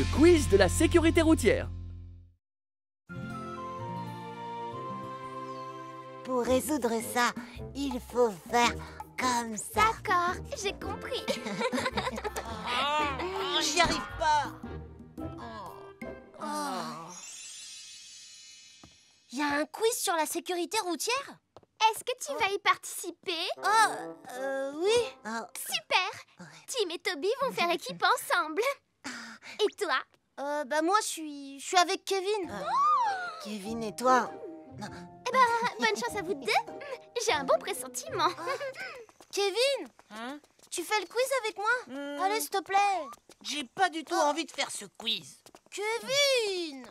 le quiz de la sécurité routière. Pour résoudre ça, il faut faire comme ça. D'accord, j'ai compris. J'y arrive pas. Il y a un quiz sur la sécurité routière? Est-ce que tu vas y participer? Oui. Super! Tim et Toby vont faire équipe ensemble. Et toi? Moi, je suis avec Kevin. Kevin et toi? Eh ben, bonne chance à vous deux. J'ai un bon pressentiment. Kevin, tu fais le quiz avec moi? Allez, s'il te plaît. J'ai pas du tout envie de faire ce quiz. Kevin!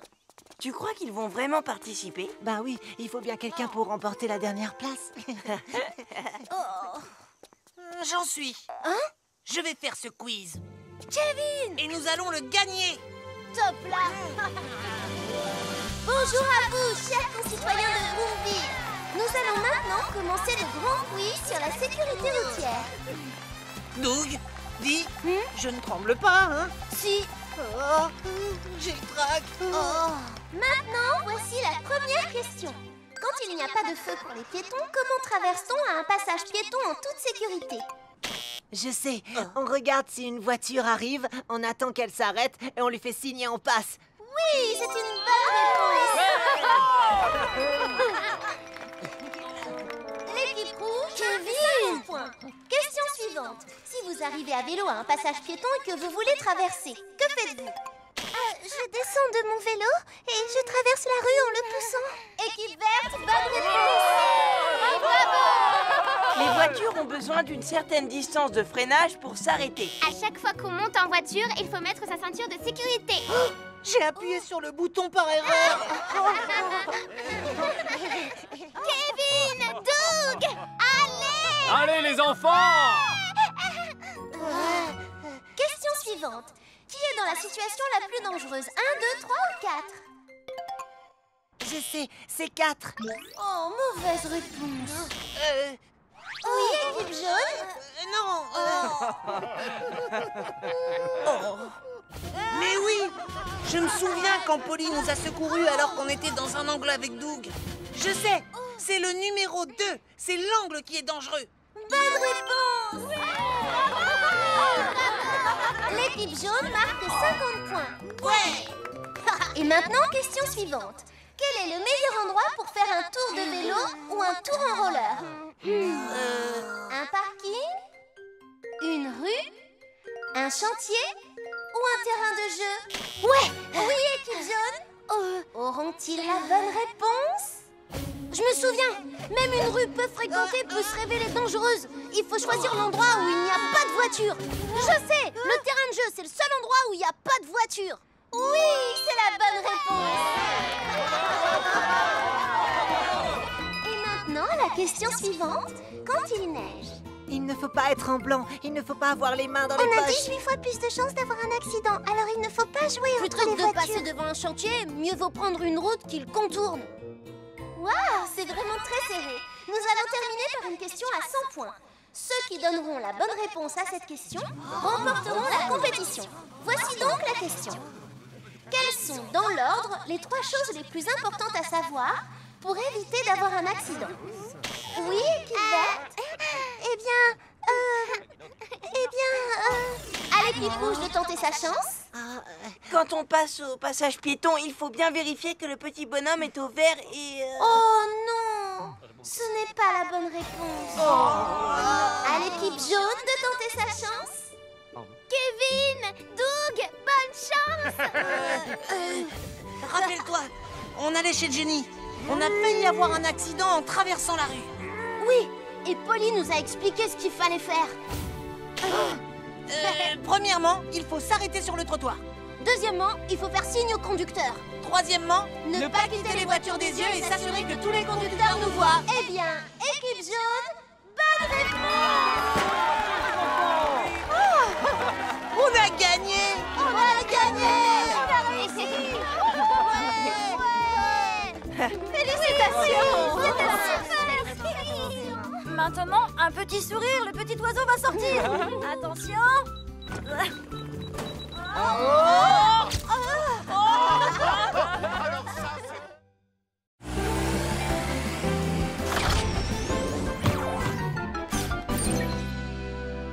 Tu crois qu'ils vont vraiment participer? Ben oui, il faut bien quelqu'un pour remporter la dernière place. J'en suis. Je vais faire ce quiz. Kevin! Et nous allons le gagner. Top là! Bonjour à vous, chers concitoyens de Bourville. Nous allons maintenant commencer le grand quiz sur la sécurité routière. Doug, dis, je ne tremble pas, hein? Si. Oh, j'ai le trac. Maintenant, voici la première question. Quand il n'y a pas de feu pour les piétons, comment traverse-t-on à un passage piéton en toute sécurité? Je sais, on regarde si une voiture arrive, on attend qu'elle s'arrête et on lui fait signe et on passe. Oui, c'est une bonne réponse. L'équipe rouge, Kevin. Question suivante. Si vous arrivez à vélo à un passage piéton et que vous voulez traverser, que faites-vous? Je descends de mon vélo et je traverse la rue en le poussant. Équipe verte, bonne réponse. Bravo. Les voitures ont besoin d'une certaine distance de freinage pour s'arrêter. À chaque fois qu'on monte en voiture, il faut mettre sa ceinture de sécurité. J'ai appuyé sur le bouton par erreur. Kevin, Doug, allez! Allez les enfants! Question suivante. Qui est dans la situation la plus dangereuse? 1, 2, 3 ou 4? Je sais, c'est 4. Oh, mauvaise réponse. Oui, équipe jaune? Non. Mais oui, je me souviens quand Polly nous a secourus alors qu'on était dans un angle avec Doug. Je sais, c'est le numéro 2. C'est l'angle qui est dangereux. Bonne réponse. L'équipe jaune marque 50 points. Ouais. Et maintenant, question suivante. Quel est le meilleur endroit pour faire un tour de vélo ou un tour en roller? Un parking? Une rue? Un chantier? Ou un terrain de jeu? Ouais! Oui, équipe jaune? Auront-ils la bonne réponse? Je me souviens, même une rue peu fréquentée peut se révéler dangereuse. Il faut choisir l'endroit où il n'y a pas de voiture. Je sais, le terrain de jeu, c'est le seul endroit où il n'y a pas de voiture. Oui, c'est la bonne réponse. Et maintenant, la question suivante. Quand il neige, Il ne faut pas être en blanc, il ne faut pas avoir les mains dans les on a poches. 18 fois plus de chances d'avoir un accident. Alors il ne faut pas jouer entre les voitures. Plutôt que de passer devant un chantier, mieux vaut prendre une route qu'il contourne. Waouh, c'est vraiment très serré. Nous allons terminer par une question à 100 points. Ceux qui donneront la bonne réponse à cette question remporteront la compétition. Voici donc la question. Quelles sont, dans l'ordre, les 3 choses les plus importantes à savoir pour éviter d'avoir un accident? Oui, équipe verte? À l'équipe rouge de tenter sa chance. Quand on passe au passage piéton, il faut bien vérifier que le petit bonhomme est au vert et... Oh non! Ce n'est pas la bonne réponse. À l'équipe jaune de tenter sa chance. Kevin! Doug! Bonne chance! Rappelle-toi, on allait chez Jenny. On a failli avoir un accident en traversant la rue. Oui, et Polly nous a expliqué ce qu'il fallait faire. Premièrement, il faut s'arrêter sur le trottoir. Deuxièmement, il faut faire signe au conducteur. Troisièmement, Ne pas quitter les voitures des yeux et s'assurer que tous les conducteurs nous voient. Eh bien, équipe jaune, bonne réponse! on a gagné. On a gagné! On a réussi! Ouais! Félicitations! C'était super! Maintenant, un petit sourire, le petit oiseau va sortir. Attention. Oh Alors ça, c'est...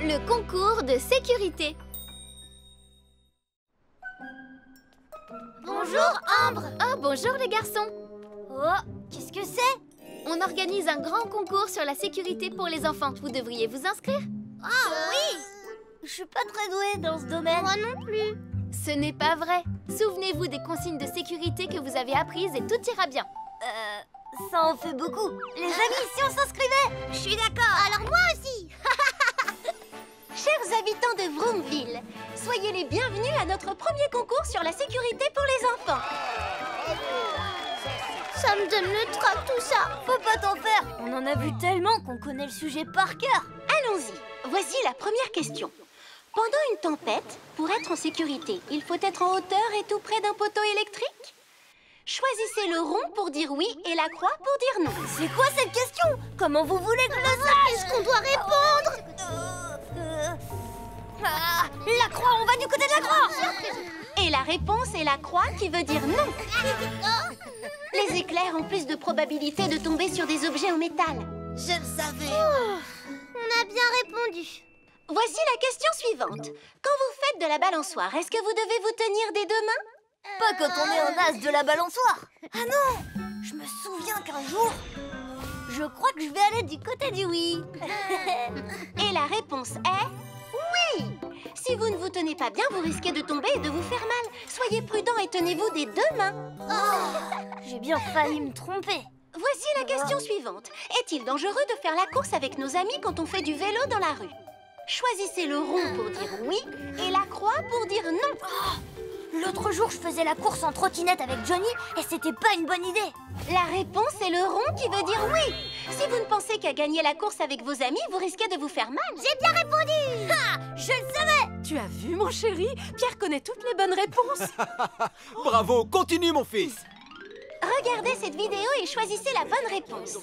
Le concours de sécurité. Bonjour Ambre. Oh, bonjour les garçons. Oh, qu'est-ce que c'est? On organise un grand concours sur la sécurité pour les enfants. Vous devriez vous inscrire. Ah oui! Je suis pas très douée dans ce domaine. Moi non plus. Ce n'est pas vrai. Souvenez-vous des consignes de sécurité que vous avez apprises et tout ira bien. Ça en fait beaucoup. Les amis, si on s'inscrivait? Je suis d'accord. Alors moi aussi. Chers habitants de Vroomville, soyez les bienvenus à notre premier concours sur la sécurité pour les enfants. Ça me donne le trac tout ça. Faut pas t'en faire. On en a vu tellement qu'on connaît le sujet par cœur. Allons-y. Voici la première question. Pendant une tempête, pour être en sécurité, il faut être en hauteur et tout près d'un poteau électrique? Choisissez le rond pour dire oui et la croix pour dire non. C'est quoi cette question? Comment vous voulez que je le sache? Qu'est-ce qu'on doit répondre? La croix, on va du côté de la croix. Et la réponse est la croix qui veut dire non. Les éclairs ont plus de probabilité de tomber sur des objets en métal. Je le savais. On a bien répondu. Voici la question suivante. Quand vous faites de la balançoire, est-ce que vous devez vous tenir des deux mains? Pas quand on est en as de la balançoire. Ah non! Je me souviens qu'un jour, je crois que je vais aller du côté du oui. Et la réponse est oui! Si vous ne vous tenez pas bien, vous risquez de tomber et de vous faire mal. Soyez prudent et tenez-vous des deux mains. J'ai bien failli me tromper. Voici la question suivante. Est-il dangereux de faire la course avec nos amis quand on fait du vélo dans la rue? Choisissez le rond pour dire oui et la croix pour dire non. L'autre jour, je faisais la course en trottinette avec Johnny et c'était pas une bonne idée. La réponse est le rond qui veut dire oui. Si vous ne pensez qu'à gagner la course avec vos amis, vous risquez de vous faire mal. J'ai bien répondu. Ha! Je le savais. Tu as vu, mon chéri? Pierre connaît toutes les bonnes réponses. Bravo, continue mon fils. Regardez cette vidéo et choisissez la bonne réponse.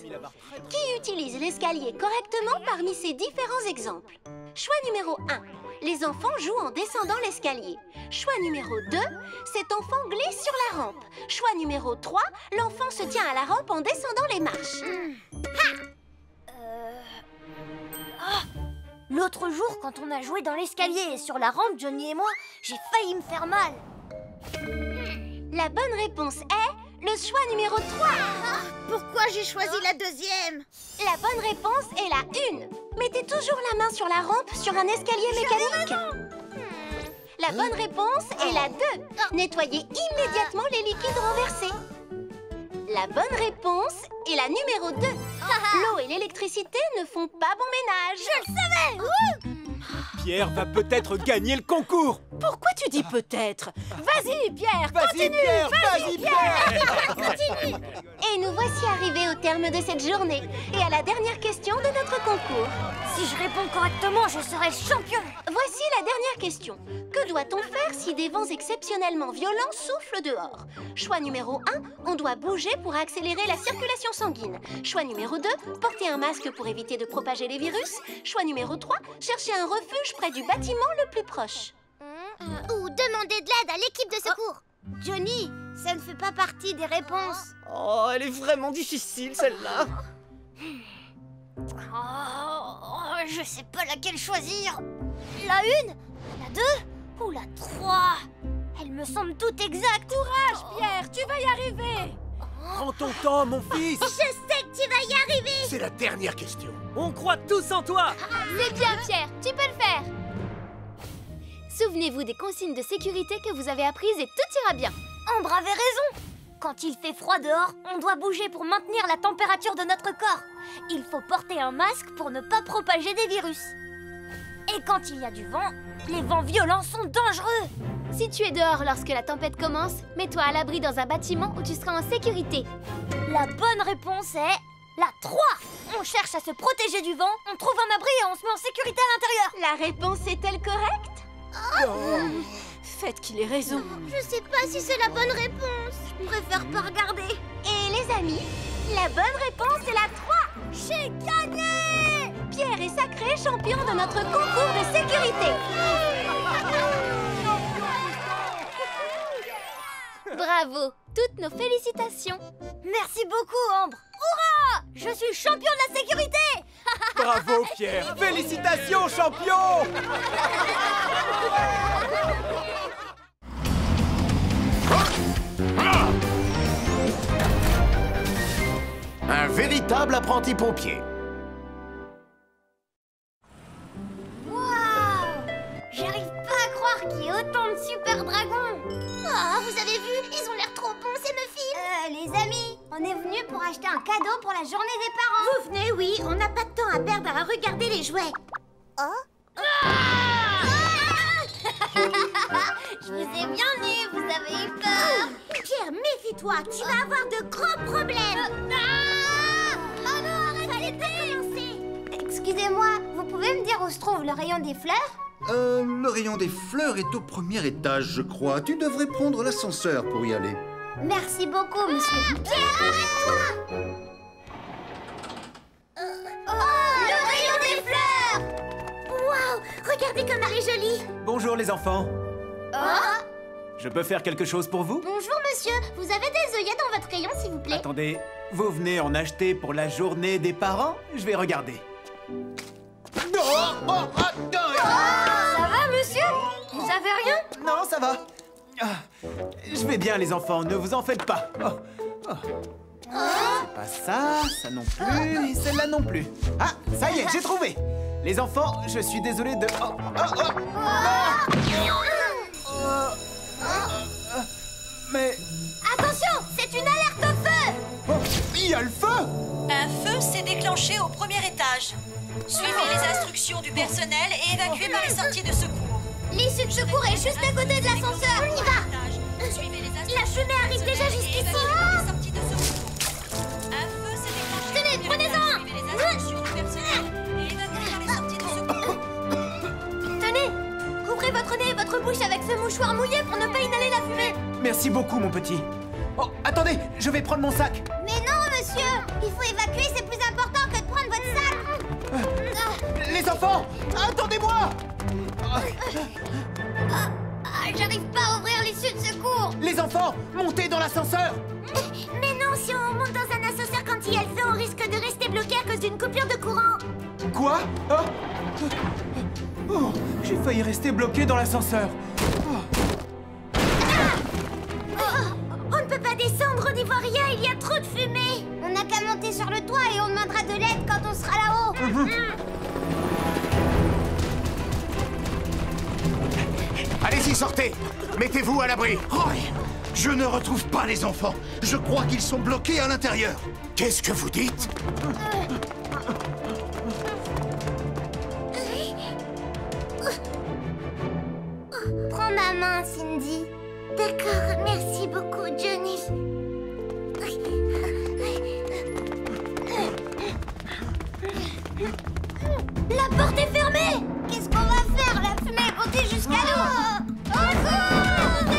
Qui utilise l'escalier correctement parmi ces différents exemples? Choix numéro 1. Les enfants jouent en descendant l'escalier. Choix numéro 2. Cet enfant glisse sur la rampe. Choix numéro 3. L'enfant se tient à la rampe en descendant les marches. L'autre jour, quand on a joué dans l'escalier et sur la rampe, Johnny et moi, j'ai failli me faire mal. La bonne réponse est le choix numéro 3. Pourquoi j'ai choisi la deuxième? La bonne réponse est la 1. Mettez toujours la main sur la rampe sur un escalier mécanique. La bonne réponse est la 2. Nettoyez immédiatement les liquides renversés. La bonne réponse est la numéro 2. L'eau et l'électricité ne font pas bon ménage. Je le savais. Pierre va peut-être gagner le concours. Pourquoi tu dis peut-être? Vas-y, Pierre, Vas-y, continue. Pierre, vas-y, Pierre. Continue. Et nous voici arrivés au terme de cette journée et à la dernière question de notre concours. Si je réponds correctement, je serai champion. Voici la dernière question. Que doit-on faire si des vents exceptionnellement violents soufflent dehors? Choix numéro 1, on doit bouger pour accélérer la circulation sanguine. Choix numéro 2, porter un masque pour éviter de propager les virus. Choix numéro 3, chercher un refuge près du bâtiment le plus proche. Ou demander de l'aide à l'équipe de secours. Johnny, ça ne fait pas partie des réponses. Oh, elle est vraiment difficile celle-là. Je sais pas laquelle choisir. La 1, la 2 ou la 3. Elles me semblent toutes exactes. Courage, Pierre, tu vas y arriver. Prends ton temps, mon fils. Je sais que tu vas y arriver. C'est la dernière question. On croit tous en toi. C'est bien, Pierre, tu peux le faire. Souvenez-vous des consignes de sécurité que vous avez apprises et tout ira bien. Ambre avait raison. Quand il fait froid dehors, on doit bouger pour maintenir la température de notre corps. Il faut porter un masque pour ne pas propager des virus. Et quand il y a du vent, les vents violents sont dangereux. Si tu es dehors lorsque la tempête commence, mets-toi à l'abri dans un bâtiment où tu seras en sécurité. La bonne réponse est la 3. On cherche à se protéger du vent, on trouve un abri et on se met en sécurité à l'intérieur. La réponse est-elle correcte? Faites qu'il ait raison. Je sais pas si c'est la bonne réponse. Je préfère pas regarder. Et les amis, la bonne réponse est la 3. J'ai gagné! Pierre est sacré champion de notre concours de sécurité. Bravo, toutes nos félicitations. Merci beaucoup, Ambre. Hurrah! Je suis champion de la sécurité. Bravo, Pierre. Félicitations, champion. Un véritable apprenti pompier. Waouh! J'arrive pas à croire qu'il y ait autant de super dragons. Oh, vous avez vu? Ils ont l'air trop bons, ces muffins. Les amis, on est venus pour acheter un cadeau pour la journée des parents. Vous venez, oui. On n'a pas de temps à perdre à regarder les jouets. Oh? Je vous ai bien eu, vous avez eu peur. Pierre, méfie-toi. Tu vas avoir de gros problèmes. Oh non, arrêtez! Excusez-moi, vous pouvez me dire où se trouve le rayon des fleurs? Le rayon des fleurs est au premier étage, je crois. Tu devrais prendre l'ascenseur pour y aller. Merci beaucoup, monsieur. Pierre, arrête-toi. Le rayon des fleurs! Waouh, regardez comme elle est jolie. Bonjour, les enfants. Oh? Je peux faire quelque chose pour vous? Bonjour, monsieur. Vous avez des œillets dans votre rayon, s'il vous plaît? Attendez, vous venez en acheter pour la journée des parents? Je vais regarder. Ça va, monsieur? Vous avez rien? Non, ça va. Ah, je vais bien, les enfants, ne vous en faites pas. Oh, oh. C'est pas ça, ça non plus, et celle-là non plus. Ah, ça y est, j'ai trouvé. Les enfants, je suis désolé de... Oh, oh, oh. Mais... Attention, c'est une alerte au feu! Oh, il y a le feu! Un feu s'est déclenché au premier étage. Suivez les instructions du personnel et évacuez par les sorties de secours. L'issue de secours est juste à côté de l'ascenseur. On y va. Suivez les instructions La fumée arrive déjà jusqu'ici. et évacuez par les sorties de secours. Un feu s'est déclenché. Tenez, prenez-en un. Suivez les instructions du personnel et évacuez par les sorties de secours. Tenez, couvrez votre nez et votre bouche avec ce mouchoir mouillé pour ne pas inhaler la fumée. Merci beaucoup, mon petit. Oh, attendez, je vais prendre mon sac. Mais non, monsieur! Il faut évacuer, c'est plus important que de prendre votre sac! Les enfants, attendez-moi! J'arrive pas à ouvrir l'issue de secours! Les enfants, montez dans l'ascenseur! Mais non, si on monte dans un ascenseur quand il y a le feu, on risque de rester bloqué à cause d'une coupure de courant. Quoi? Oh, j'ai failli rester bloqué dans l'ascenseur. On ne peut pas descendre, on n'y voit rien, il y a trop de fumée. On n'a qu'à monter sur le toit et on demandera de l'aide quand on sera là-haut! Allez-y, sortez. Mettez-vous à l'abri. Oh, je ne retrouve pas les enfants. Je crois qu'ils sont bloqués à l'intérieur. Qu'est-ce que vous dites? Prends ma main, Cindy. D'accord, merci beaucoup, Johnny. La porte est fermée! Qu'est-ce qu'on va faire? La fumée est montée jusqu'à nous! Au secours!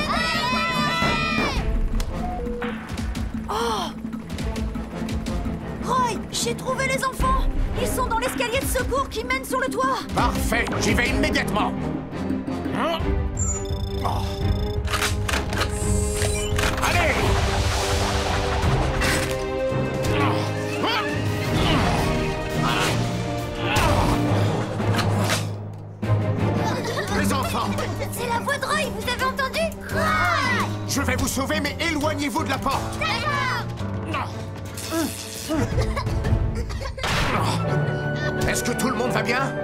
Roy, j'ai trouvé les enfants. Ils sont dans l'escalier de secours qui mène sur le toit. Parfait, j'y vais immédiatement. Hein? Oh. Allez! Les enfants, C'est la voix de Roy, vous avez entendu? je vais vous sauver, mais éloignez-vous de la porte. Est-ce que tout le monde va bien?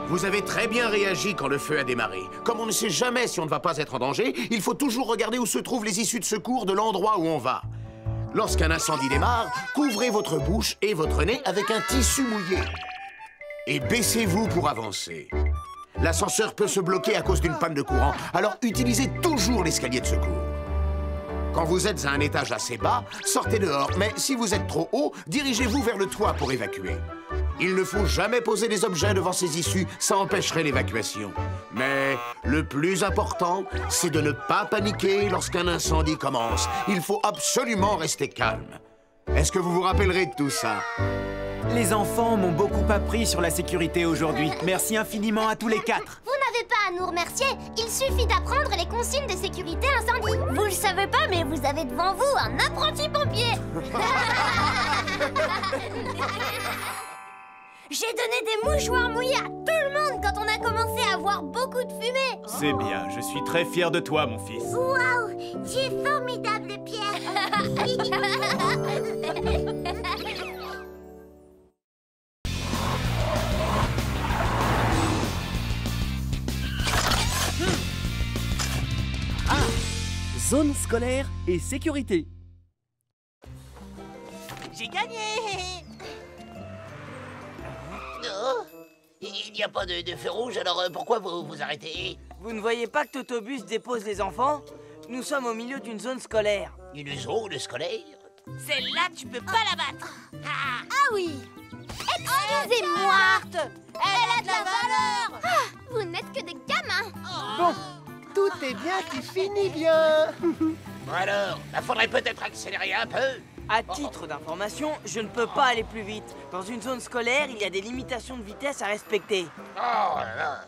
Vous avez très bien réagi quand le feu a démarré. Comme on ne sait jamais si on ne va pas être en danger, il faut toujours regarder où se trouvent les issues de secours de l'endroit où on va. Lorsqu'un incendie démarre, couvrez votre bouche et votre nez avec un tissu mouillé. Et baissez-vous pour avancer. L'ascenseur peut se bloquer à cause d'une panne de courant, alors utilisez toujours l'escalier de secours. Quand vous êtes à un étage assez bas, sortez dehors, mais si vous êtes trop haut, dirigez-vous vers le toit pour évacuer. Il ne faut jamais poser des objets devant ces issues, ça empêcherait l'évacuation. Mais le plus important, c'est de ne pas paniquer lorsqu'un incendie commence. Il faut absolument rester calme. Est-ce que vous vous rappellerez de tout ça? Les enfants m'ont beaucoup appris sur la sécurité aujourd'hui. Merci infiniment à tous les quatre. Vous n'avez pas à nous remercier, il suffit d'apprendre les consignes de sécurité incendie. Vous le savez pas, mais vous avez devant vous un apprenti pompier. J'ai donné des mouchoirs mouillés à tout le monde quand on a commencé à avoir beaucoup de fumée. C'est bien, je suis très fier de toi, mon fils. Waouh, tu es formidable, Pierre. Zone scolaire et sécurité. J'ai gagné! Oh, il n'y a pas de feu rouge, alors pourquoi vous arrêtez? Vous ne voyez pas que Totobus dépose les enfants? Nous sommes au milieu d'une zone scolaire. Une zone scolaire? Celle-là, tu peux pas la battre! Ah oui. Excusez-moi. Elle a de la valeur! Vous n'êtes que des gamins. Bon, tout est bien qui finit bien. Bon alors, il faudrait peut-être accélérer un peu. À titre d'information, je ne peux pas aller plus vite. Dans une zone scolaire, il y a des limitations de vitesse à respecter. Oh là là.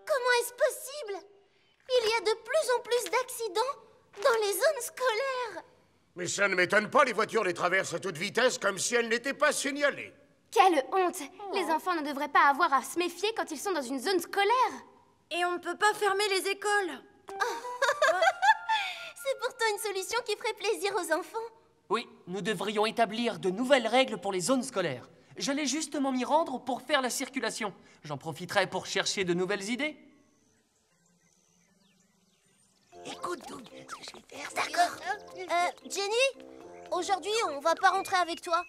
Comment est-ce possible? Il y a de plus en plus d'accidents dans les zones scolaires. Mais ça ne m'étonne pas, les voitures les traversent à toute vitesse comme si elles n'étaient pas signalées. Quelle honte! Les enfants ne devraient pas avoir à se méfier quand ils sont dans une zone scolaire. Et on ne peut pas fermer les écoles. C'est pourtant une solution qui ferait plaisir aux enfants. Oui, nous devrions établir de nouvelles règles pour les zones scolaires. J'allais justement m'y rendre pour faire la circulation. J'en profiterai pour chercher de nouvelles idées. Écoute, Doug, ce que je vais faire, c'est D'accord. Jenny, aujourd'hui, on va pas rentrer avec toi.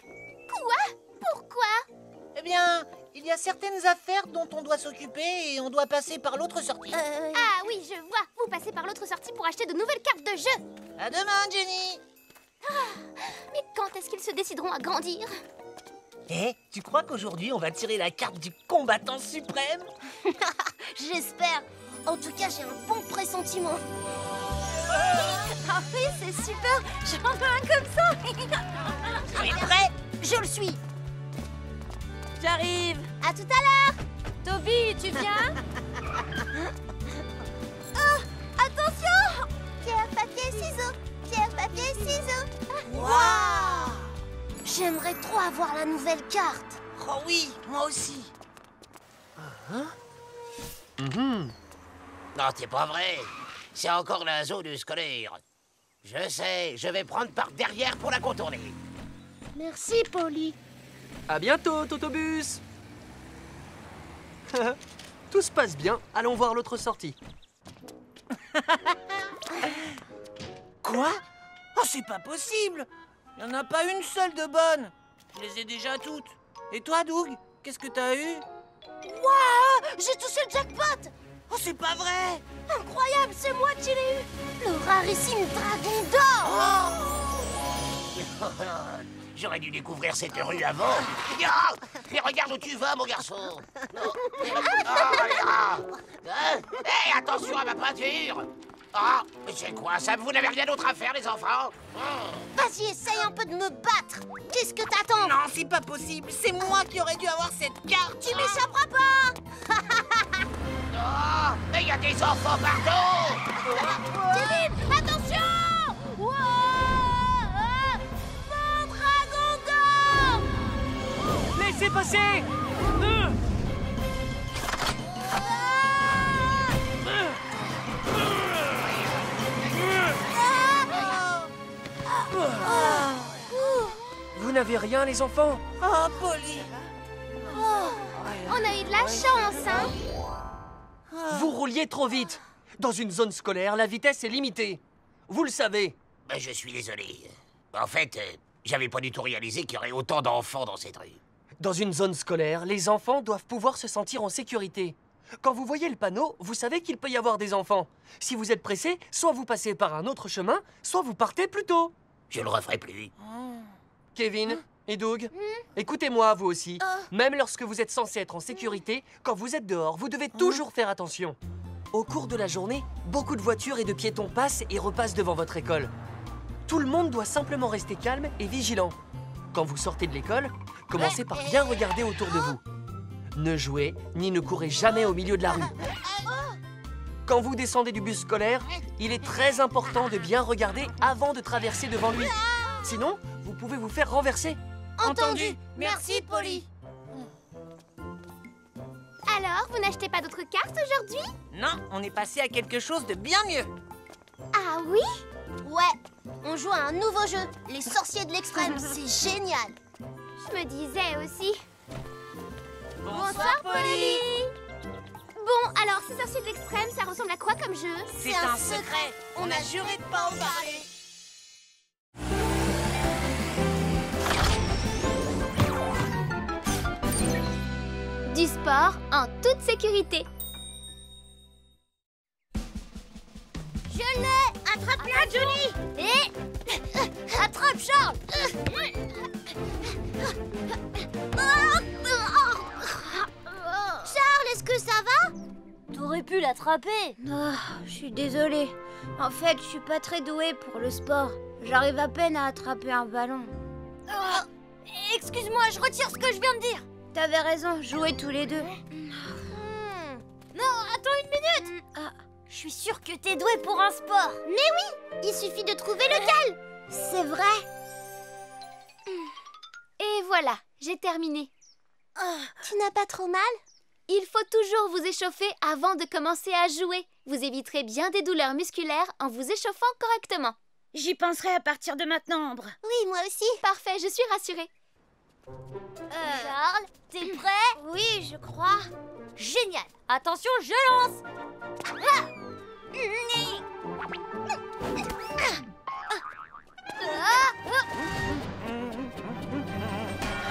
Quoi? Pourquoi? Eh bien, il y a certaines affaires dont on doit s'occuper et on doit passer par l'autre sortie. Ah oui, je vois. Vous passez par l'autre sortie pour acheter de nouvelles cartes de jeu. À demain, Jenny. Mais quand est-ce qu'ils se décideront à grandir? Eh, tu crois qu'aujourd'hui, on va tirer la carte du combattant suprême? J'espère. En tout cas, j'ai un bon pressentiment. Ah oui, c'est super. J'en veux un comme ça. Tu es prêt? Je le suis. J'arrive! À tout à l'heure. Toby, tu viens? Oh, attention! Pierre, papier, ciseaux. Pierre, papier, ciseaux. Waouh! J'aimerais trop avoir la nouvelle carte. Oh oui, moi aussi. Non, c'est pas vrai. C'est encore la zone scolaire. Je sais, je vais prendre par derrière pour la contourner. Merci, Polly. À bientôt, Totobus. Tout se passe bien. Allons voir l'autre sortie. Quoi? Oh, c'est pas possible! Il n'y en a pas une seule de bonne. Je les ai déjà toutes. Et toi, Doug? Qu'est-ce que t'as eu? Waouh! J'ai touché le jackpot! Oh, c'est pas vrai! Incroyable, c'est moi qui l'ai eu! Le rarissime dragon d'or! J'aurais dû découvrir cette rue avant. Ah, mais regarde où tu vas, mon garçon. Hé, attention à ma peinture. Ah, mais c'est quoi ça? Vous n'avez rien d'autre à faire, les enfants? Vas-y, essaye un peu de me battre! Qu'est-ce que t'attends? Non, c'est pas possible. C'est moi qui aurais dû avoir cette carte. Tu m'échapperas pas! Oh, mais il y a des enfants partout. Dylan, attention! Wow! Mon dragon d'or! Laissez passer. Vous n'avez rien, les enfants? Oh, Polly. On a eu de la chance, hein? Vous rouliez trop vite. Dans une zone scolaire, la vitesse est limitée. Vous le savez. Ben, je suis désolé. En fait, j'avais pas du tout réalisé qu'il y aurait autant d'enfants dans cette rue. Dans une zone scolaire, les enfants doivent pouvoir se sentir en sécurité. Quand vous voyez le panneau, vous savez qu'il peut y avoir des enfants. Si vous êtes pressé, soit vous passez par un autre chemin, soit vous partez plus tôt. Je le referai plus. Kevin et Doug, écoutez-moi, vous aussi. Même lorsque vous êtes censé être en sécurité, quand vous êtes dehors, vous devez toujours faire attention. Au cours de la journée, beaucoup de voitures et de piétons passent et repassent devant votre école. Tout le monde doit simplement rester calme et vigilant. Quand vous sortez de l'école, commencez par bien regarder autour de vous. Ne jouez ni ne courez jamais au milieu de la rue. Quand vous descendez du bus scolaire, il est très important de bien regarder avant de traverser devant lui. Sinon, vous pouvez vous faire renverser. Entendu. Merci, Polly. Alors, vous n'achetez pas d'autres cartes aujourd'hui? Non, on est passé à quelque chose de bien mieux. Ah oui? Ouais, on joue à un nouveau jeu, les sorciers de l'extrême. C'est génial. Je me disais aussi. Bonsoir, Polly. Bon, alors, ces sorciers de l'extrême, ça ressemble à quoi comme jeu? C'est un secret. On a juré de pas en parler. Du sport en toute sécurité. Je l'ai! Attrape-la, Johnny! Et... Attrape, Charles! Charles, est-ce que ça va? T'aurais pu l'attraper. Oh, je suis désolée. En fait, je suis pas très douée pour le sport. J'arrive à peine à attraper un ballon. Excuse-moi, je retire ce que je viens de dire. T'avais raison, jouez tous les deux. Non, attends une minute. Je suis sûre que t'es doué pour un sport. Mais oui, il suffit de trouver lequel. C'est vrai. Et voilà, j'ai terminé. Tu n'as pas trop mal? Il faut toujours vous échauffer avant de commencer à jouer. Vous éviterez bien des douleurs musculaires en vous échauffant correctement. J'y penserai à partir de maintenant, Ambre. Oui, moi aussi. Parfait, je suis rassurée. Charles, t'es prêt? Oui, je crois. Génial. Attention, je lance.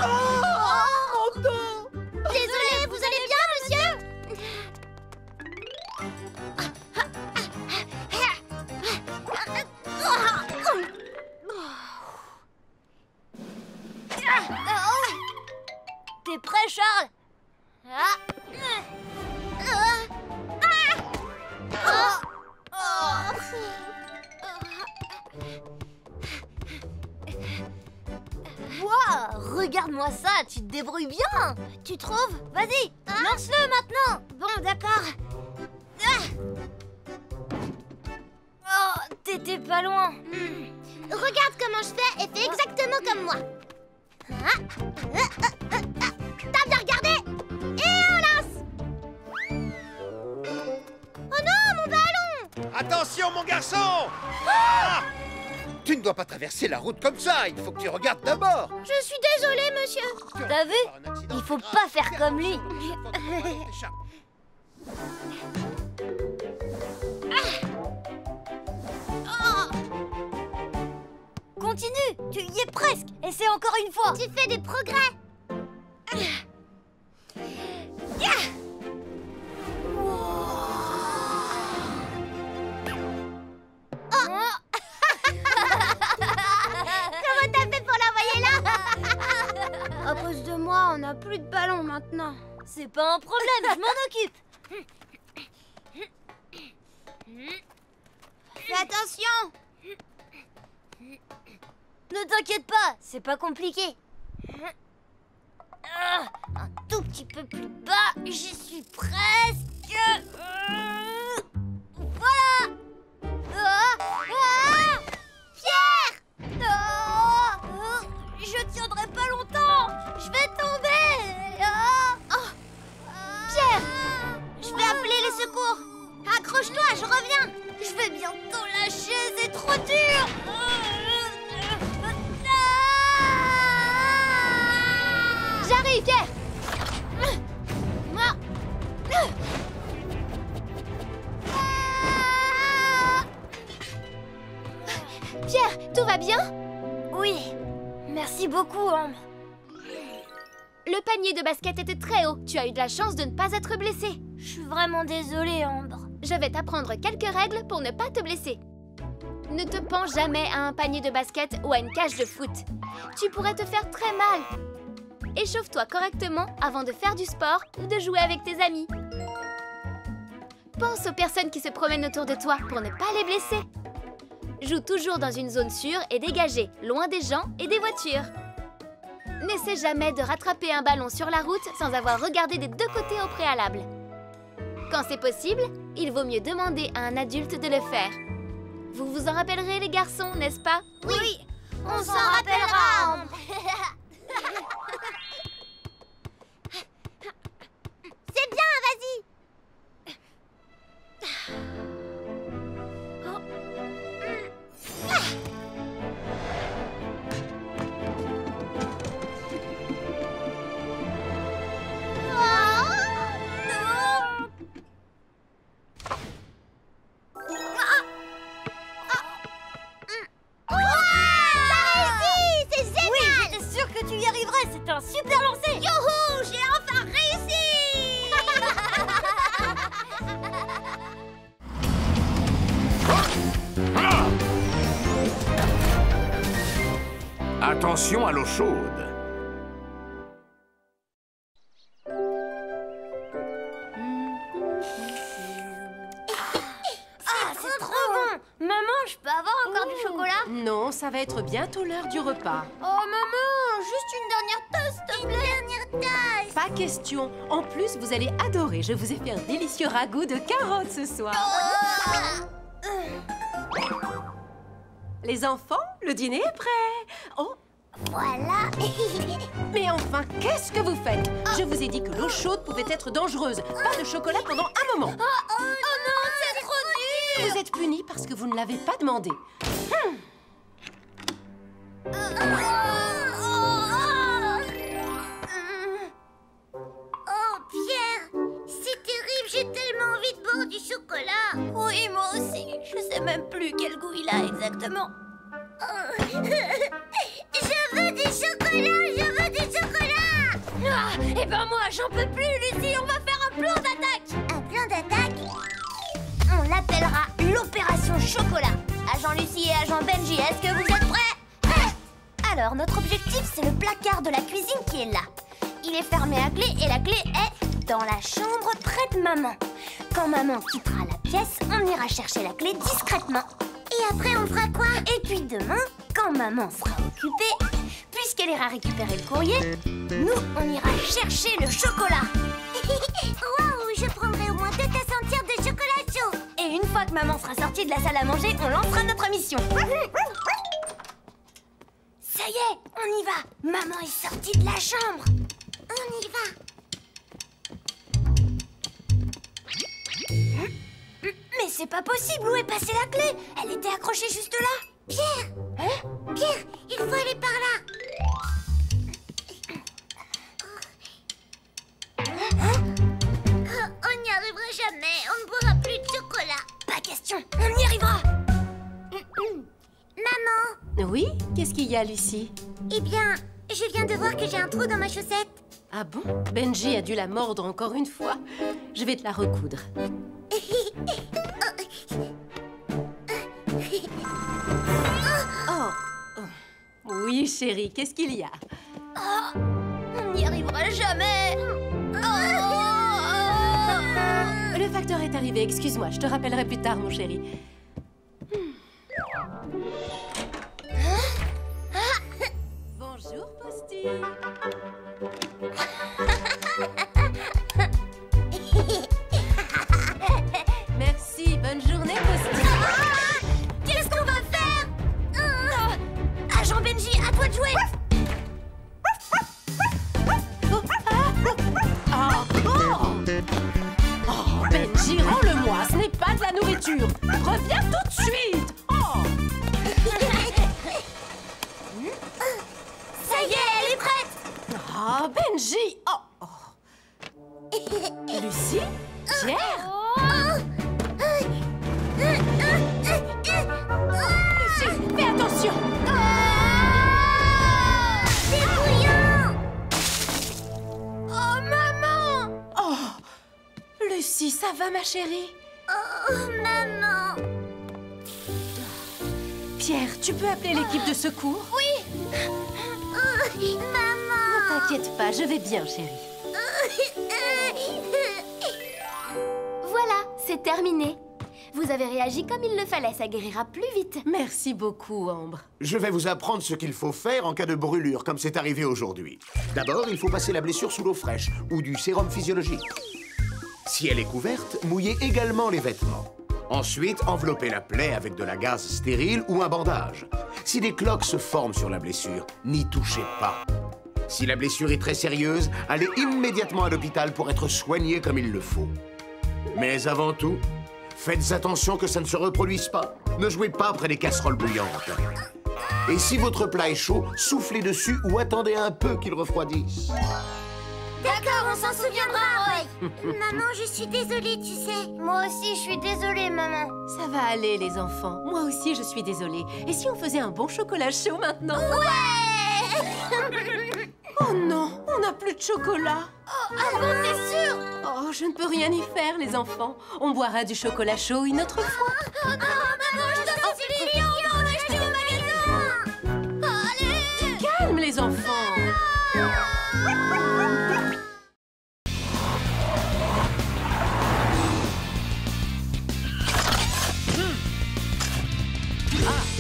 Mon dos! Désolé, vous allez bien, monsieur? T'es prêt, Charles? Wow, regarde-moi ça, tu te débrouilles bien. Tu trouves? Vas-y, lance-le maintenant. Bon, d'accord. Oh, t'étais pas loin. Regarde comment je fais et fais exactement comme moi. T'as bien regardé? Et on lance. Oh non, mon ballon! Attention, mon garçon! Ah! Tu ne dois pas traverser la route comme ça. Il faut que tu regardes d'abord. Je suis désolée, monsieur. T'as vu? Il faut pas faire comme lui. Continue, tu y es presque. Essaie encore une fois. Tu fais des progrès. Comment t'as fait pour l'envoyer là? À cause de moi, on n'a plus de ballon maintenant. C'est pas un problème, je m'en occupe. Fais attention. Ne t'inquiète pas, c'est pas compliqué. Un tout petit peu plus bas, j'y suis presque. Voilà. Pierre! Je tiendrai pas longtemps. Je vais tomber. Pierre! Je vais appeler les secours. Accroche-toi, je reviens. Je vais bientôt lâcher, c'est trop dur. J'arrive, Pierre. Pierre, tout va bien? Oui, merci beaucoup, Ambre. Le panier de basket était très haut. Tu as eu de la chance de ne pas être blessé. Je suis vraiment désolée, Ambre. Je vais t'apprendre quelques règles pour ne pas te blesser. Ne te penche jamais à un panier de basket ou à une cage de foot. Tu pourrais te faire très mal. Échauffe-toi correctement avant de faire du sport ou de jouer avec tes amis. Pense aux personnes qui se promènent autour de toi pour ne pas les blesser. Joue toujours dans une zone sûre et dégagée, loin des gens et des voitures. n'essaie jamais de rattraper un ballon sur la route sans avoir regardé des deux côtés au préalable. Quand c'est possible, il vaut mieux demander à un adulte de le faire. Vous vous en rappellerez, les garçons, n'est-ce pas? Oui, on s'en rappellera. C'est bien, vas-y. C'est un super lancer! Youhou! J'ai enfin réussi! Attention à l'eau chaude. Ah, c'est trop bon! Maman, je peux avoir encore du chocolat? Non, ça va être bientôt l'heure du repas. Oh maman, juste une dernière tasse, s'il te plaît. Une dernière tasse. Pas question. En plus, vous allez adorer. Je vous ai fait un délicieux ragoût de carottes ce soir. Les enfants, le dîner est prêt. Oh, voilà. mais enfin, qu'est-ce que vous faites? Je vous ai dit que l'eau chaude pouvait être dangereuse. Pas de chocolat pendant un moment. Oh non, c'est trop dur. Vous êtes punis parce que vous ne l'avez pas demandé. Oh, Pierre, c'est terrible, j'ai tellement envie de boire du chocolat. Oui, moi aussi. Je sais même plus quel goût il a exactement. Je veux du chocolat, je veux du chocolat. Ah, et ben moi, j'en peux plus, Lucie. On va faire un plan d'attaque. Un plan d'attaque? On l'appellera l'opération chocolat. Agent Lucie et agent Benji, est-ce que vous êtes prêts? Alors, notre objectif, c'est le placard de la cuisine qui est là. Il est fermé à clé et la clé est dans la chambre près de maman. Quand maman quittera la pièce, on ira chercher la clé discrètement. Et après, on fera quoi? Et puis demain, quand maman sera occupée, puisqu'elle ira récupérer le courrier, nous, on ira chercher le chocolat. Waouh, je prendrai au moins 2 tasses entières de chocolat chaud. Et une fois que maman sera sortie de la salle à manger, on lancera notre mission. Ça y est, on y va. Maman est sortie de la chambre. On y va. Mais c'est pas possible, où est passée la clé? Elle était accrochée juste là. Pierre! Hein? Pierre, il faut aller par là. On n'y arrivera jamais, on ne boira plus de chocolat. Pas question, on y arrivera. Maman! Oui? Qu'est-ce qu'il y a, Lucie? Eh bien, je viens de voir que j'ai un trou dans ma chaussette. Ah bon? Benji a dû la mordre encore une fois. Je vais te la recoudre. Oh. Oui, chérie, qu'est-ce qu'il y a? Oh, on n'y arrivera jamais. Le facteur est arrivé, excuse-moi, je te rappellerai plus tard, mon chéri. Bonjour, Posty. Merci, bonne journée, Posty. Qu'est-ce qu'on va faire? Agent Benji, à toi de jouer. Oh, Benji, rends-le-moi, ce n'est pas de la nourriture. Reviens tout de suite. Oh. Ça y est, elle est prête. Ah, Benji. Oh. Lucie? Pierre? Lucie, fais attention. C'est bouillant! Oh, maman! Oh, Lucie, ça va, ma chérie? Oh, maman! Pierre, tu peux appeler l'équipe de secours? Oui! Oh, maman! Ne t'inquiète pas, je vais bien, chérie. Voilà, c'est terminé. Vous avez réagi comme il le fallait, ça guérira plus vite. Merci beaucoup, Ambre. Je vais vous apprendre ce qu'il faut faire en cas de brûlure, comme c'est arrivé aujourd'hui. D'abord, il faut passer la blessure sous l'eau fraîche ou du sérum physiologique. Si elle est couverte, mouillez également les vêtements. Ensuite, enveloppez la plaie avec de la gaze stérile ou un bandage. Si des cloques se forment sur la blessure, n'y touchez pas. Si la blessure est très sérieuse, allez immédiatement à l'hôpital pour être soigné comme il le faut. Mais avant tout, faites attention que ça ne se reproduise pas. Ne jouez pas près des casseroles bouillantes. Et si votre plat est chaud, soufflez dessus ou attendez un peu qu'il refroidisse. D'accord, on s'en souviendra, Roy. Maman, je suis désolée, tu sais. Moi aussi, je suis désolée, maman. Ça va aller, les enfants. Moi aussi, je suis désolée. Et si on faisait un bon chocolat chaud maintenant? Ouais. Oh non, on n'a plus de chocolat. Oh, ah bon, t'es sûre? Oh, je ne peux rien y faire, les enfants. On boira du chocolat chaud une autre fois. Oh, maman, je te supplie, viens, on va acheter au magasin. Allez. Calme, les enfants.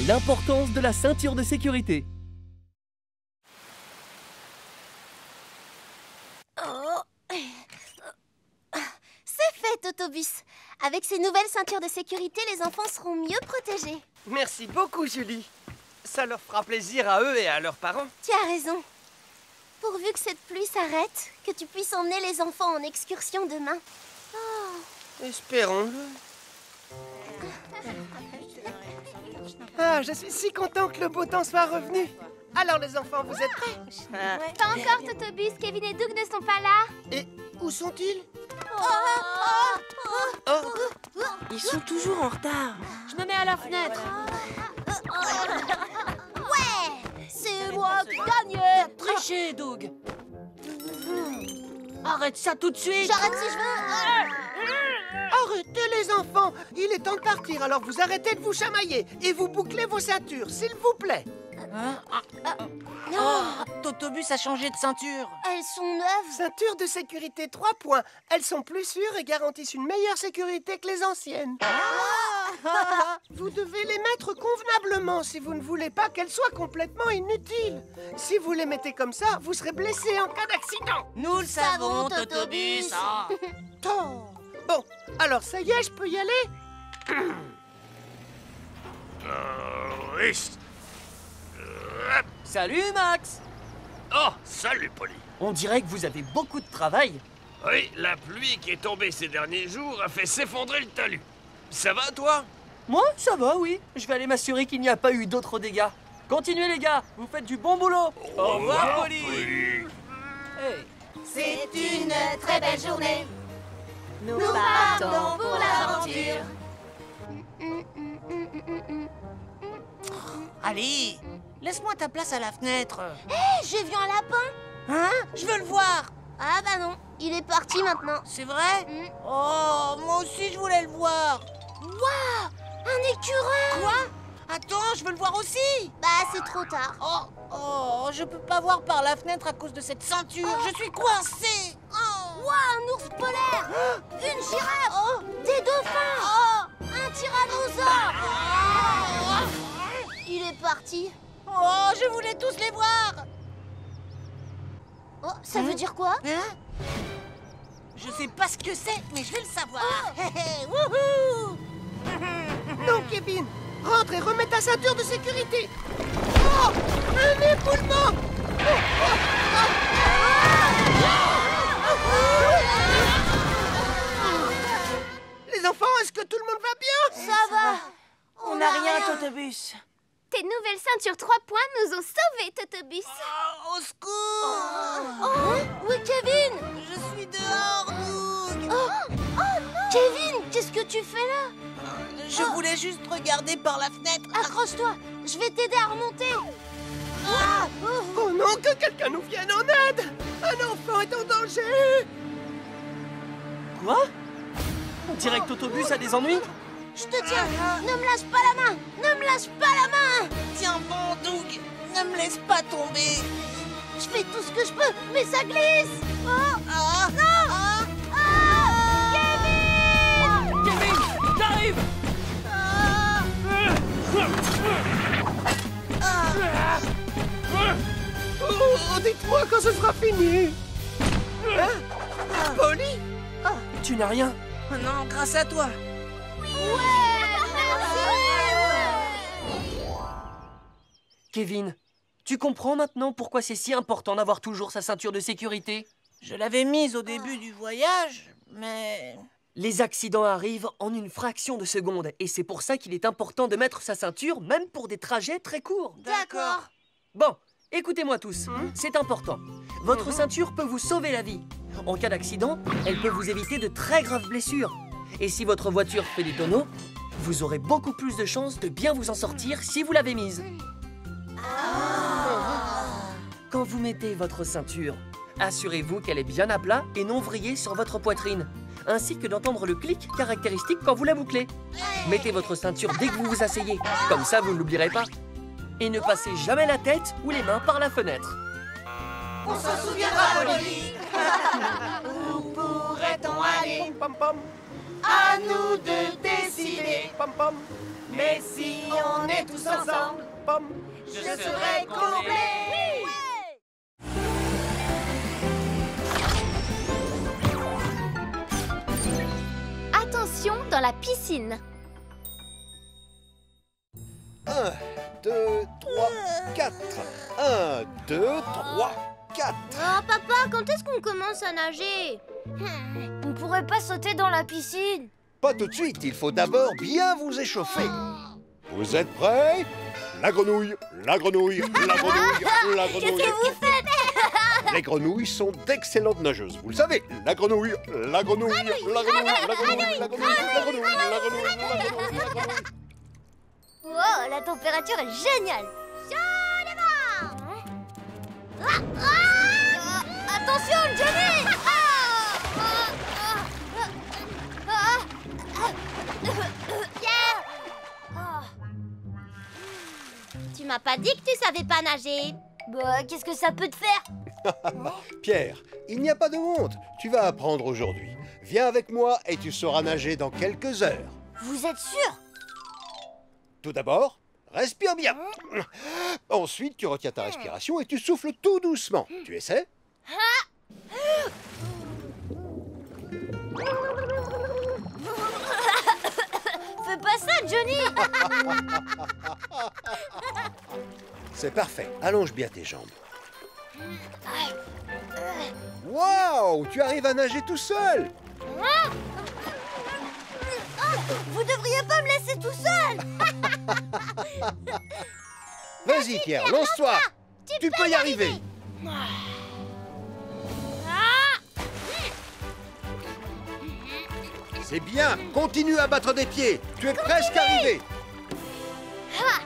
L'importance de la ceinture de sécurité. C'est fait, Totobus. Avec ces nouvelles ceintures de sécurité, les enfants seront mieux protégés. Merci beaucoup, Julie. Ça leur fera plaisir à eux et à leurs parents. Tu as raison. Pourvu que cette pluie s'arrête, que tu puisses emmener les enfants en excursion demain. Oh. Espérons-le. Ah, je suis si content que le beau temps soit revenu. Alors les enfants, vous êtes prêts? Pas encore, Totobus. Kevin et Doug ne sont pas là. Et où sont-ils? Ils sont toujours en retard. Je me mets à la fenêtre. Ouais, c'est moi qui gagne. Triché, Doug. Arrête ça tout de suite. J'arrête si je veux. Arrêtez les enfants. Il est temps de partir, alors vous arrêtez de vous chamailler et vous bouclez vos ceintures, s'il vous plaît. Totobus a changé de ceinture. Elles sont neuves. Ceinture de sécurité 3 points. Elles sont plus sûres et garantissent une meilleure sécurité que les anciennes. Vous devez les mettre convenablement si vous ne voulez pas qu'elles soient complètement inutiles. Si vous les mettez comme ça, vous serez blessé en cas d'accident. Nous le savons, Totobus. Bon, alors ça y est, je peux y aller? Salut, Max. Oh, salut, Polly. On dirait que vous avez beaucoup de travail. Oui, la pluie qui est tombée ces derniers jours a fait s'effondrer le talus. Ça va, toi? Moi, ça va, oui. Je vais aller m'assurer qu'il n'y a pas eu d'autres dégâts. Continuez, les gars. Vous faites du bon boulot. Au revoir, Polly. Hey. C'est une très belle journée. Nous partons pour l'aventure. Allez, laisse-moi ta place à la fenêtre. Hé, j'ai vu un lapin. Hein? Je veux le voir. Ah bah non, il est parti maintenant. C'est vrai? Oh, moi aussi je voulais le voir. Waouh, un écureuil. Quoi? Attends, je veux le voir aussi. Bah, c'est trop tard. Oh, je peux pas voir par la fenêtre à cause de cette ceinture. Je suis coincée. Waouh, un ours polaire. Une girafe. Des dauphins. Un tyrannosaure. Il est parti. Oh, je voulais tous les voir. Oh, ça veut dire quoi? Je sais pas ce que c'est, mais je vais le savoir. Wouhou. Non, Kevin, rentre et remets ta ceinture de sécurité. Oh, un éboulement. Les enfants, est-ce que tout le monde va bien? Ça va. On n'a rien, Totobus. Tes nouvelles ceintures 3 points nous ont sauvés, Totobus. Au secours. Oui, Kevin. Je suis dehors, Doug. Oh non. Kevin, qu'est-ce que tu fais là? Je voulais juste regarder par la fenêtre. Accroche-toi, je vais t'aider à remonter. Oh non, que quelqu'un nous vienne en aide. Un enfant est en danger. Quoi? On dirait que Totobus a des ennuis. Je te tiens. Ne me lâche pas la main. Ne me lâche pas la main. Tiens bon, Doug. Ne me laisse pas tomber. Je fais tout ce que je peux, mais ça glisse. Kevin, j'arrive. arrive! Oh, dites-moi quand ce sera fini. Polly? Tu n'as rien? Oh non, grâce à toi. Kevin, tu comprends maintenant pourquoi c'est si important d'avoir toujours sa ceinture de sécurité? Je l'avais mise au début du voyage, mais... Les accidents arrivent en une fraction de seconde et c'est pour ça qu'il est important de mettre sa ceinture même pour des trajets très courts. D'accord. Bon, écoutez-moi tous, c'est important. Votre ceinture peut vous sauver la vie. En cas d'accident, elle peut vous éviter de très graves blessures. Et si votre voiture fait des tonneaux, vous aurez beaucoup plus de chances de bien vous en sortir si vous l'avez mise. Quand vous mettez votre ceinture, assurez-vous qu'elle est bien à plat et non vrillée sur votre poitrine, ainsi que d'entendre le clic caractéristique quand vous la bouclez. Mettez votre ceinture dès que vous vous asseyez, comme ça vous ne l'oublierez pas. Et ne passez jamais la tête ou les mains par la fenêtre. On s'en souviendra, Polly. Où pourrait-on aller? À nous de décider. Mais si on est tous ensemble, je serai comblé. Attention dans la piscine. 1, 2, 3, 4. 1, 2, 3, 4. Oh, papa, quand est-ce qu'on commence à nager? On pourrait pas sauter dans la piscine? Pas tout de suite, il faut d'abord bien vous échauffer. Vous êtes prêts? La grenouille, la grenouille, la grenouille, la grenouille. Qu'est-ce que vous faites? Les grenouilles sont d'excellentes nageuses, vous le savez. La grenouille, la grenouille, la grenouille, la grenouille, la grenouille, la grenouille, la grenouille, la grenouille, la grenouille. Wow, la température est géniale. Attention, Johnny! Tu m'as pas dit que tu savais pas nager. Bah, qu'est-ce que ça peut te faire? Pierre, il n'y a pas de honte. Tu vas apprendre aujourd'hui. Viens avec moi et tu sauras nager dans quelques heures. Vous êtes sûr? Tout d'abord, respire bien. Ensuite, tu retiens ta respiration et tu souffles tout doucement. Tu essaies? Fais pas ça, Johnny! C'est parfait. Allonge bien tes jambes. Waouh! Tu arrives à nager tout seul! Vous devriez pas me laisser tout seul! Vas-y, Pierre, lance-toi! Tu peux y arriver! C'est bien! Continue à battre des pieds! Tu es presque arrivé! Hurrah!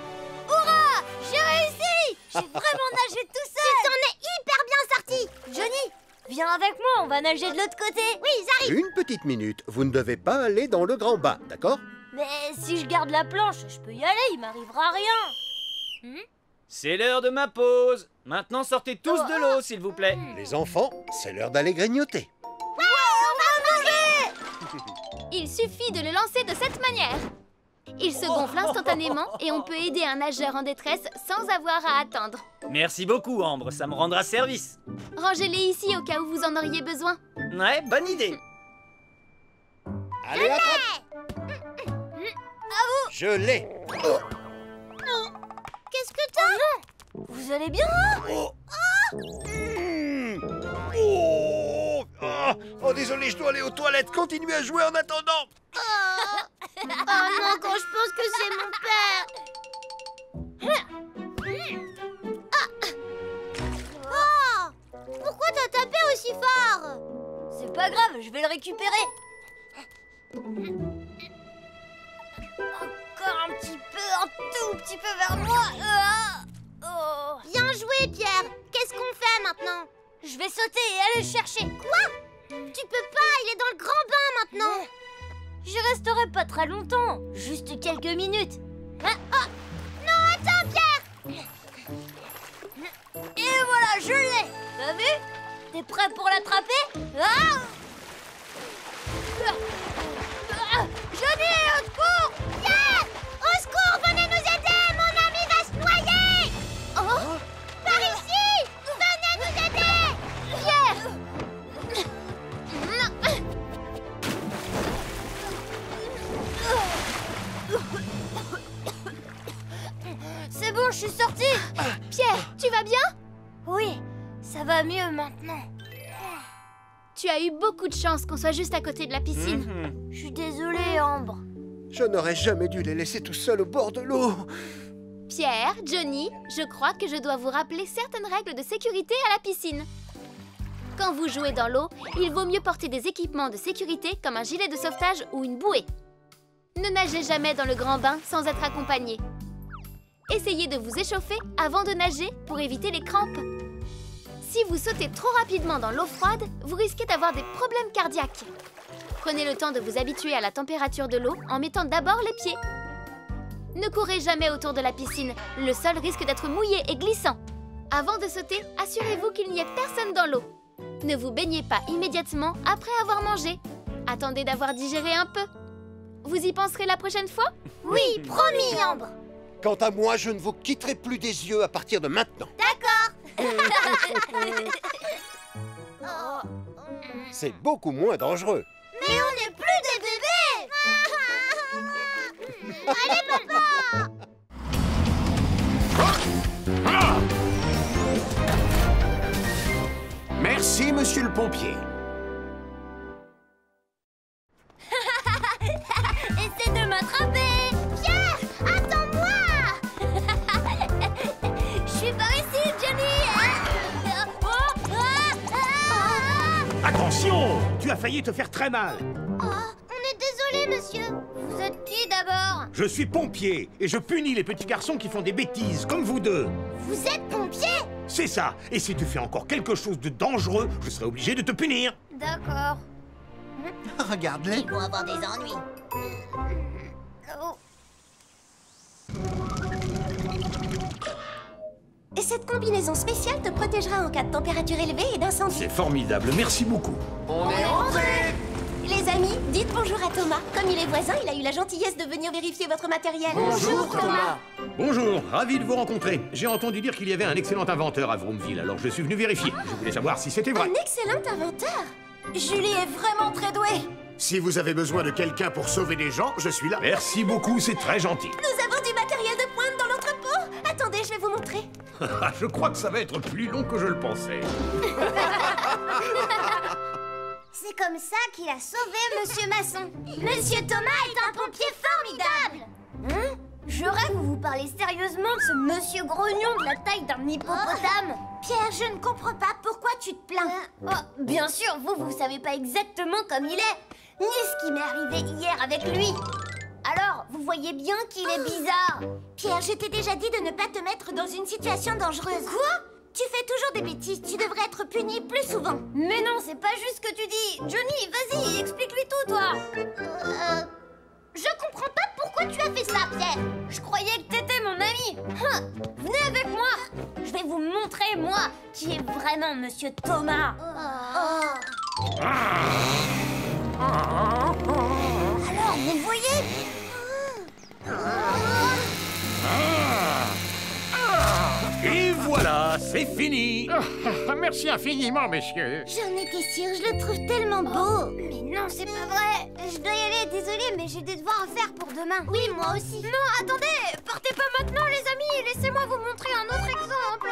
J'ai réussi! J'ai vraiment nagé tout seul! Tu t'en es hyper bien sorti! Johnny, viens avec moi, on va nager de l'autre côté! Oui, j'arrive! Une petite minute, vous ne devez pas aller dans le grand bain, d'accord? Mais si je garde la planche, je peux y aller, il m'arrivera rien! C'est l'heure de ma pause. Maintenant, sortez tous de l'eau, s'il vous plaît. Les enfants, c'est l'heure d'aller grignoter. Ouais, on va manger! Il suffit de le lancer de cette manière. Il se gonfle instantanément et on peut aider un nageur en détresse sans avoir à attendre. Merci beaucoup, Ambre, ça me rendra service. Rangez-les ici au cas où vous en auriez besoin. Ouais, bonne idée. Allez, attrape! À vous! Je l'ai! Qu'est-ce que t'as? Oh non! Vous allez bien? Oh, désolé, je dois aller aux toilettes. Continuez à jouer en attendant. Oh non, quand je pense que c'est mon père. Oh! Pourquoi t'as tapé aussi fort? C'est pas grave, je vais le récupérer. Encore un petit peu, un tout petit peu vers moi. Oh. Bien joué, Pierre. Qu'est-ce qu'on fait maintenant? Je vais sauter et aller le chercher. Quoi? Tu peux pas, il est dans le grand bain maintenant. Je resterai pas très longtemps, juste quelques minutes. Non, attends, Pierre. Et voilà, je l'ai. T'as vu? T'es prêt pour l'attraper? Johnny, au secours! bien? Oui, ça va mieux maintenant. Tu as eu beaucoup de chance qu'on soit juste à côté de la piscine. Je suis désolée, Ambre. Je n'aurais jamais dû les laisser tout seuls au bord de l'eau. Pierre, Johnny, je crois que je dois vous rappeler certaines règles de sécurité à la piscine. Quand vous jouez dans l'eau, il vaut mieux porter des équipements de sécurité comme un gilet de sauvetage ou une bouée. Ne nagez jamais dans le grand bain sans être accompagné. Essayez de vous échauffer avant de nager pour éviter les crampes. Si vous sautez trop rapidement dans l'eau froide, vous risquez d'avoir des problèmes cardiaques. Prenez le temps de vous habituer à la température de l'eau en mettant d'abord les pieds. Ne courez jamais autour de la piscine, le sol risque d'être mouillé et glissant. Avant de sauter, assurez-vous qu'il n'y ait personne dans l'eau. Ne vous baignez pas immédiatement après avoir mangé. Attendez d'avoir digéré un peu. Vous y penserez la prochaine fois? Oui, promis, Ambre. Quant à moi, je ne vous quitterai plus des yeux à partir de maintenant. D'accord. C'est beaucoup moins dangereux. Mais on n'est plus des bébés. Allez, papa. Merci, monsieur le pompier. Essaie de m'attraper. Pierre, attends-moi. Je suis par ici, Johnny. Attention! Tu as failli te faire très mal. Oh, on est désolé, monsieur. Vous êtes qui d'abord? Je suis pompier et je punis les petits garçons qui font des bêtises, comme vous deux. Vous êtes pompier? C'est ça. Et si tu fais encore quelque chose de dangereux, je serai obligé de te punir. D'accord. Regarde-les. Ils vont avoir des ennuis. Et cette combinaison spéciale te protégera en cas de température élevée et d'incendie. C'est formidable, merci beaucoup. On est rentrés! Les amis, dites bonjour à Thomas. Comme il est voisin, il a eu la gentillesse de venir vérifier votre matériel. Bonjour, Thomas. Bonjour, ravi de vous rencontrer. J'ai entendu dire qu'il y avait un excellent inventeur à Vroomville, alors je suis venu vérifier. Je voulais savoir si c'était vrai. Un excellent inventeur. Julie est vraiment très douée. Si vous avez besoin de quelqu'un pour sauver des gens, je suis là. Merci beaucoup, c'est très gentil. Nous avons du matériel de pointe dans l'entrepôt. Attendez, je vais vous montrer. Je crois que ça va être plus long que je le pensais. C'est comme ça qu'il a sauvé Monsieur Masson. Monsieur Thomas est un pompier formidable. Hein? Je rêve que vous parlez sérieusement de ce monsieur grognon de la taille d'un hippopotame. Pierre, je ne comprends pas pourquoi tu te plains. Oh, bien sûr, vous savez pas exactement comme il est, ni ce qui m'est arrivé hier avec lui. Alors, vous voyez bien qu'il est bizarre. Pierre, je t'ai déjà dit de ne pas te mettre dans une situation dangereuse. Quoi? Tu fais toujours des bêtises, tu devrais être puni plus souvent. Mais non, c'est pas juste ce que tu dis. Johnny, vas-y, explique-lui tout, toi. Je comprends pas pourquoi tu as fait ça, Pierre. Je croyais que t'étais mon ami. Venez avec moi. Je vais vous montrer, moi, qui est vraiment Monsieur Thomas. Alors, vous voyez? Et voilà, c'est fini. Merci infiniment, messieurs. J'en étais sûre, je le trouve tellement beau. Mais non, c'est pas vrai. Je dois y aller, désolée, mais j'ai des devoirs à faire pour demain. Oui, moi aussi. Non, attendez, partez pas maintenant, les amis. Laissez-moi vous montrer un autre exemple.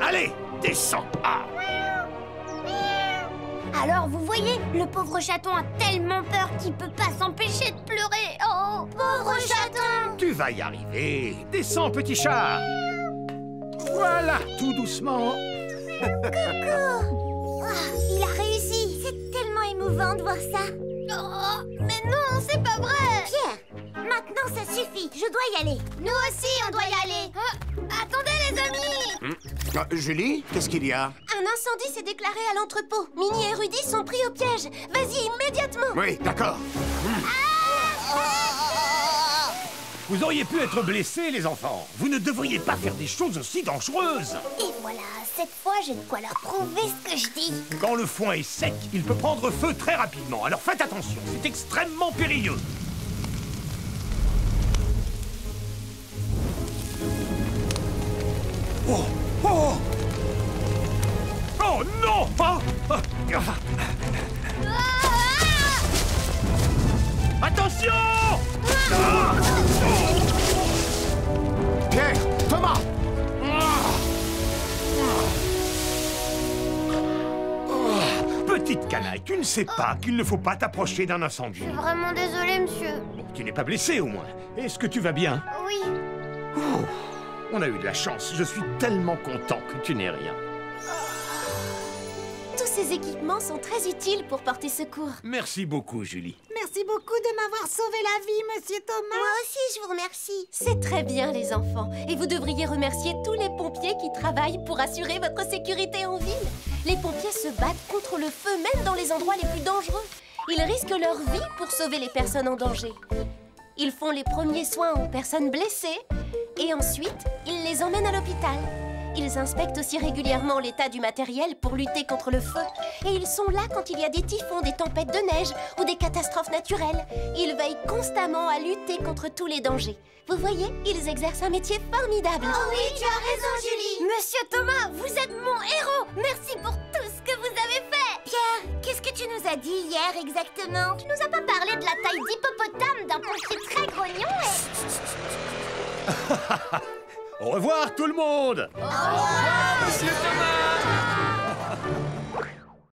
Allez, descends. Alors, vous voyez, le pauvre chaton a tellement peur qu'il peut pas s'empêcher de pleurer. Oh, pauvre chaton! Tu vas y arriver. Descends, petit chat. Voilà, tout doucement. Coucou. Il a réussi. C'est tellement émouvant de voir ça. Oh, mais non, c'est pas vrai. Pierre, maintenant ça suffit. Je dois y aller. Nous aussi, on doit y aller. Attendez, les amis. Julie, qu'est-ce qu'il y a? Un incendie s'est déclaré à l'entrepôt. Minnie et Rudy sont pris au piège. Vas-y, immédiatement. Oui, d'accord. Vous auriez pu être blessés, les enfants. Vous ne devriez pas faire des choses aussi dangereuses. Et voilà, cette fois, j'ai de quoi leur prouver ce que je dis. Quand le foin est sec, il peut prendre feu très rapidement. Alors faites attention, c'est extrêmement périlleux. Oh! Oh! Oh non! Attention! Tu ne sais pas qu'il ne faut pas t'approcher d'un incendie. Je suis vraiment désolée, monsieur. Bon, tu n'es pas blessé au moins. Est-ce que tu vas bien? Oui. Ouh, on a eu de la chance. Je suis tellement content que tu n'aies rien. Tous ces équipements sont très utiles pour porter secours. Merci beaucoup, Julie. Merci beaucoup de m'avoir sauvé la vie, monsieur Thomas. Moi aussi, je vous remercie. C'est très bien, les enfants. Et vous devriez remercier tous les pompiers qui travaillent pour assurer votre sécurité en ville. Les pompiers se battent contre le feu, même dans les endroits les plus dangereux. Ils risquent leur vie pour sauver les personnes en danger. Ils font les premiers soins aux personnes blessées et ensuite, ils les emmènent à l'hôpital. Ils inspectent aussi régulièrement l'état du matériel pour lutter contre le feu. Et ils sont là quand il y a des typhons, des tempêtes de neige ou des catastrophes naturelles. Ils veillent constamment à lutter contre tous les dangers. Vous voyez, ils exercent un métier formidable. Oh oui, tu as raison, Julie. Monsieur Thomas, vous êtes mon héros. Merci pour tout ce que vous avez fait. Pierre, qu'est-ce que tu nous as dit hier exactement? Tu nous as pas parlé de la taille d'hippopotame d'un pompier très grognon et... Au revoir tout le monde! Au revoir, Monsieur Thomas!